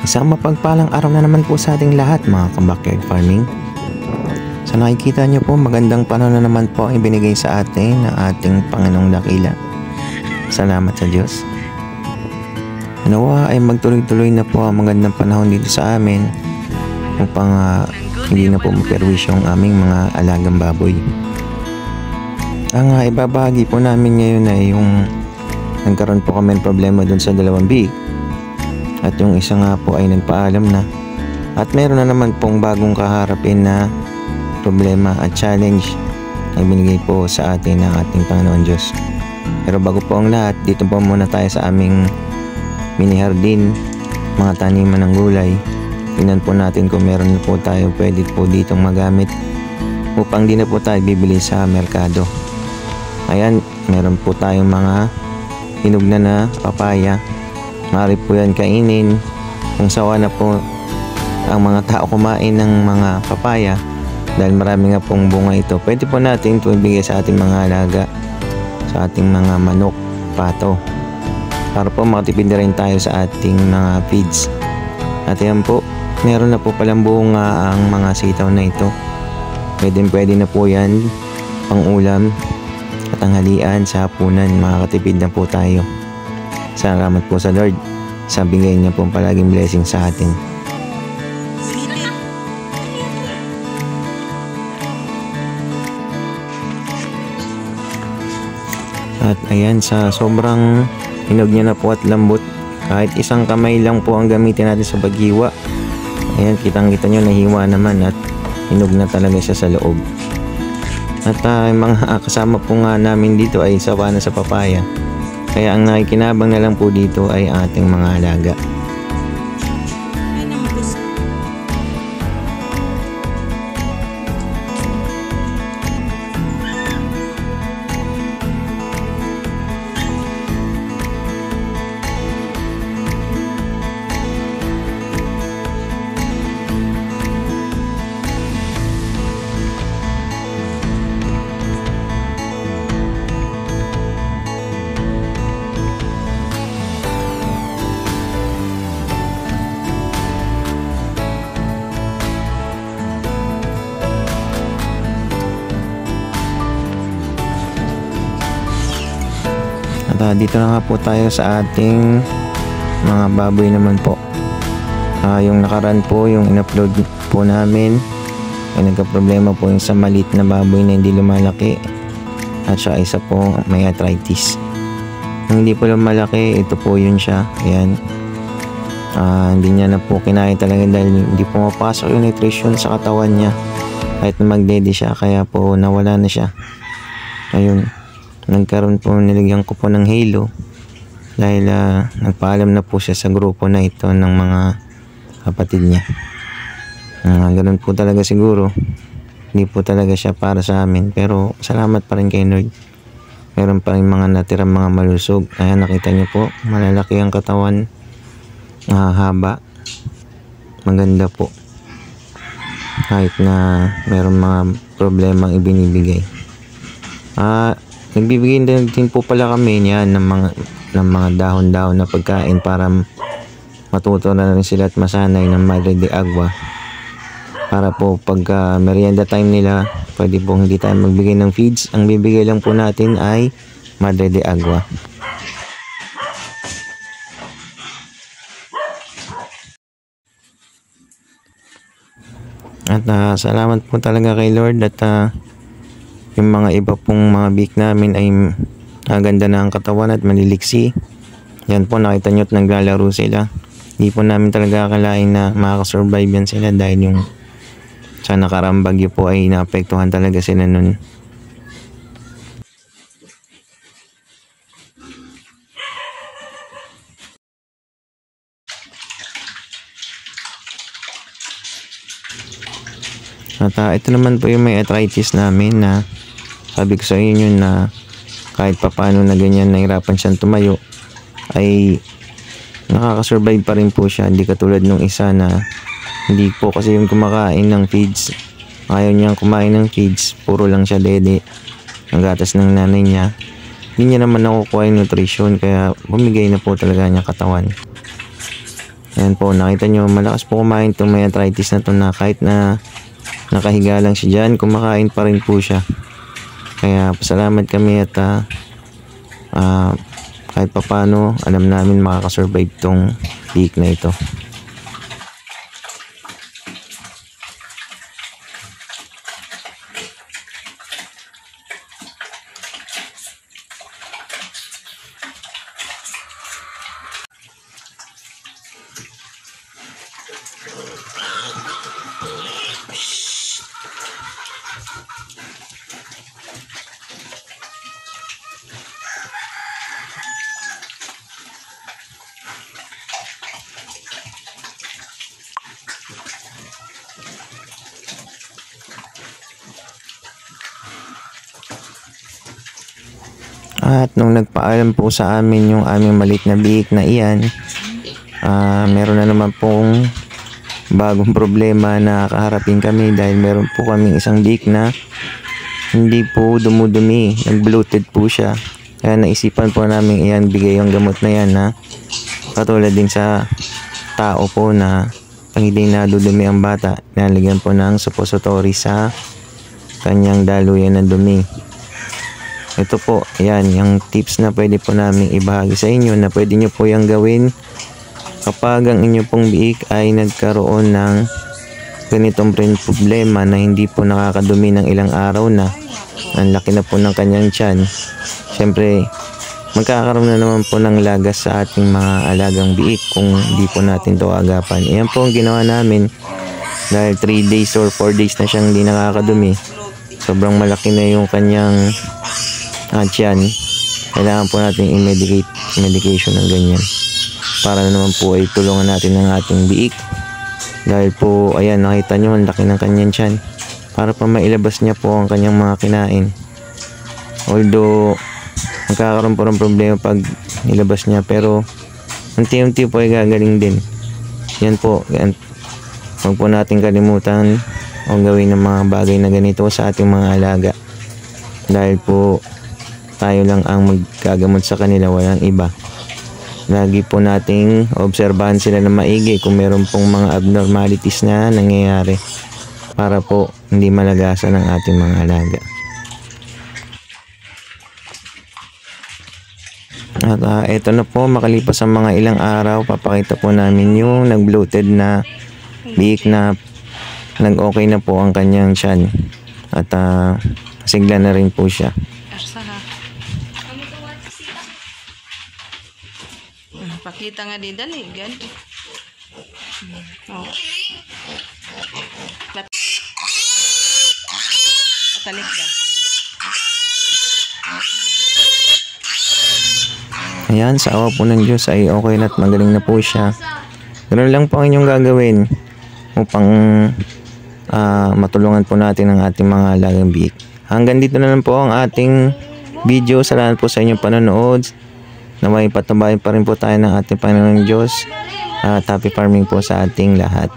Isang mapagpalang araw na naman po sa ating lahat mga ka-backyard farming. Sa nakikita nyo po, magandang panahon na naman po ang ibinigay sa atin ng ating Panginoong Dakila. Salamat sa Diyos. Nawa ay magtuloy-tuloy na po ang magandang panahon dito sa amin upang hindi na po maperwisyo ang aming mga alagang baboy. Ang ibabahagi po namin ngayon ay yung nagkaroon po kami ng problema dun sa dalawang biik. At yung isa nga po ay nagpaalam na. At meron na naman pong bagong kaharapin na problema at challenge na binigay po sa atin ng ating Panginoon Diyos. Pero bago po ang lahat, dito po muna tayo sa aming mini hardin, mga taniman ng gulay. Tingnan po natin kung meron na po tayo pwede po ditong magamit upang di na po tayo bibili sa merkado. Ayan, meron po tayong mga hinog na papaya. Maaari po yan kainin kung sawa na po ang mga tao kumain ng mga papaya dahil marami nga pong bunga ito. Pwede po natin ito ibigay sa ating mga alaga, sa ating mga manok, pato, para po makatipid na rin tayo sa ating mga feeds. At yan po, meron na po palang bunga ang mga sitaw na ito. Pwede na po yan pang ulam at tanghalian sa hapunan. Makakatipid na po tayo. Salamat po sa Lord sa bigay niya po palaging blessing sa atin. At ayan, sa sobrang hinog niya na po at lambot, kahit isang kamay lang po ang gamitin natin sa paghiwa. Ayan, kitang-kita nyo nahiwa naman at hinog na talaga siya sa loob. At mga kasama po nga namin dito ay sawa na sa papaya. Kaya ang nakikinabang na lang po dito ay ating mga alaga. At dito na nga po tayo sa ating mga baboy naman po. Yung nakaraan po, yung in-upload po namin ay nagka-problema po yung sa maliit na baboy na hindi lumalaki at siya isa po may arthritis. Yung hindi po lumalaki, ito po yun siya. Ayan. Hindi niya na po kinaya talaga dahil hindi po mapasok yung nutrition sa katawan niya kahit na mag-daddy siya, kaya po nawala na siya. Ayun, nagkaroon po, nilagyan ko po ng halo dahil nagpaalam na po siya sa grupo na ito ng mga kapatid niya. Ganun po talaga siguro, hindi po talaga siya para sa amin, pero salamat pa rin kay Lord. Meron pa rin mga natirang mga malusog. Ayan, nakita niyo po, malalaki ang katawan, haba, maganda po kahit na meron mga problemang ibinibigay. Nagbibigay din po pala kami niyan ng mga dahon-dahon na pagkain para matuto na rin sila at masanay ng Madre de Agua. Para po pag merienda time nila, pwede po hindi tayo magbigay ng feeds. Ang bibigay lang po natin ay Madre de Agua. At salamat po talaga kay Lord at yung mga iba pong mga beak namin ay ganda na ang katawan at maliliksi. Yan po, nakita nyo at naglalaro sila. Hindi po namin talaga akalain na makakasurvive yan sila dahil yung sa nakaraang bagyo po ay naapektuhan talaga sila nun. At ito naman po yung may arthritis namin na sabi ko sa inyo na kahit papaano na ganyan nahirapan siyang tumayo ay nakakasurvive pa rin po siya. Hindi katulad nung isa na hindi po kasi yung kumakain ng feeds. Ayaw niyang kumain ng feeds, puro lang siya dede. Ang gatas ng nanay niya. Hindi niya naman nakukuha yung nutrition kaya bumigay na po talaga niya katawan. Ayan po, nakita nyo, malakas po kumain itong may arthritis na to, na kahit na nakahiga lang siya dyan, kumakain pa rin po siya. Kaya pasalamat kami at kahit papano alam namin makakasurvive tong biik na ito. At nung nagpaalam po sa amin yung aming maliit na biik na iyan, meron na naman pong bagong problema na kaharapin kami, dahil meron po kaming isang biik na hindi po dumudumi, nag-bloated po siya. Kaya naisipan po namin iyan bigay yung gamot na yan, na katulad din sa tao po na pag hindi nadudumi ang bata, nalagyan po ng suppository sa kanyang daluyan ng dumi. Ito po, yan, yung tips na pwede po namin ibahagi sa inyo, na pwede nyo po yung gawin kapag ang inyo pong biik ay nagkaroon ng ganitong problema na hindi po nakakadumi ng ilang araw na. Ang laki na po ng kanyang tiyan. Siyempre, magkakaroon na naman po ng lagas sa ating mga alagang biik kung hindi po natin ito agapan. Ayan po ang ginawa namin, dahil 3 days or 4 days na siyang hindi nakakadumi. Sobrang malaki na yung kanyang tiyan. Kailangan po natin medication ng ganyan, para naman po ay tulungan natin ang ating biik. Dahil po, ayan, nakita nyo, ang laki ng kanyang tiyan, para pa mailabas niya po ang kanyang mga kinain. Although magkakaroon po ng problema pag nilabas niya, pero unti-unti po ay gagaling din. Yan po, yan. Huwag po natin kalimutan o gawin ng mga bagay na ganito sa ating mga alaga, dahil po tayo lang ang maggagamot sa kanila, walang iba. Lagi po nating obserbahan sila na maigi kung meron pong mga abnormalities na nangyayari, para po hindi malagasan ang ating mga alaga. At eto na po, makalipas ang mga ilang araw, papakita po namin yung nag-bloated na biik na nag-okay na po ang kanyang tiyan, at sigla na rin po siya. Pakita nga din dali, gan. Oh. Patalik ba? Ayan, sa awa po ng Diyos ay okay na at magaling na po siya. Ganoon lang po ang inyong gagawin upang matulungan po natin ang ating mga alagang biik. Hanggang dito na lang po ang ating video. Salamat po sa inyong panonood. Naway patubayan pa rin po tayo ng ating Panginoong Diyos. Happy farming po sa ating lahat.